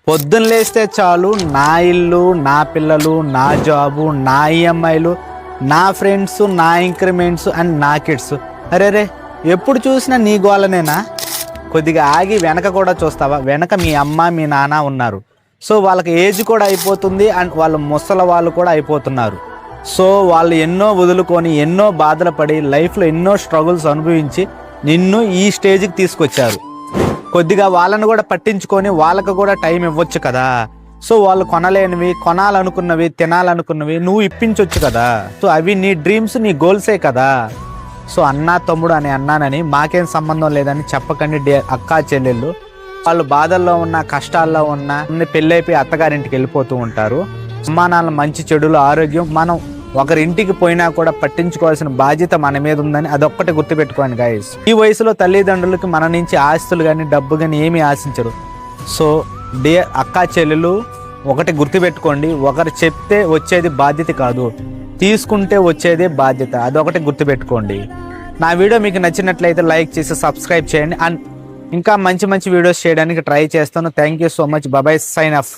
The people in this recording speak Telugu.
పొద్దున్న లేస్తే చాలు నా ఇల్లు, నా పిల్లలు, నా జాబు, నా ఈఎంఐలు, నా ఫ్రెండ్స్, నా ఇంక్రిమెంట్స్ అండ్ నా కిడ్స్. అరే ఎప్పుడు చూసినా నీ గోలనేనా? కొద్దిగా ఆగి వెనక కూడా చూస్తావా? వెనక మీ అమ్మ మీ నాన్న ఉన్నారు. సో వాళ్ళకి ఏజ్ కూడా అయిపోతుంది అండ్ వాళ్ళ ముసలి వాళ్ళు కూడా అయిపోతున్నారు. సో వాళ్ళు ఎన్నో వదులుకొని ఎన్నో బాధలు పడి లైఫ్లో ఎన్నో స్ట్రగుల్స్ అనుభవించి నిన్ను ఈ స్టేజ్కి తీసుకొచ్చారు. కొద్దిగా వాళ్ళని కూడా పట్టించుకొని వాళ్ళకు కూడా టైం ఇవ్వచ్చు కదా. సో వాళ్ళు కొనలేనివి, కొనాలనుకున్నవి, తినాలనుకున్నవి నువ్వు ఇప్పించవచ్చు కదా. సో అవి నీ డ్రీమ్స్, నీ గోల్సే కదా. సో అన్నా తమ్ముడు అని అన్నానని మాకేం సంబంధం లేదని చెప్పకండి అక్కా చెల్లెళ్ళు. వాళ్ళు బాధల్లో ఉన్న, కష్టాల్లో ఉన్న, పెళ్ళైపోయి అత్తగారింటికి వెళ్ళిపోతూ ఉంటారు. అమ్మానాన్న మంచి చెడులు ఆరోగ్యం మనం ఒకరింటికి పోయినా కూడా పట్టించుకోవాల్సిన బాధ్యత మన మీద ఉందని అదొక్కటి గుర్తుపెట్టుకోండి గైస్. ఈ వయసులో తల్లిదండ్రులకి మన నుంచి ఆస్తులు కానీ డబ్బు కానీ ఏమీ ఆశించరు. సో డియర్ అక్కా చెల్లెలు ఒకటి గుర్తుపెట్టుకోండి, ఒకరు చెప్తే వచ్చేది బాధ్యత కాదు, తీసుకుంటే వచ్చేదే బాధ్యత. అదొకటి గుర్తుపెట్టుకోండి. నా వీడియో మీకు నచ్చినట్లయితే లైక్ చేసి సబ్స్క్రైబ్ చేయండి అండ్ ఇంకా మంచి మంచి వీడియోస్ చేయడానికి ట్రై చేస్తాను. Thank you so much. Bye, sign of.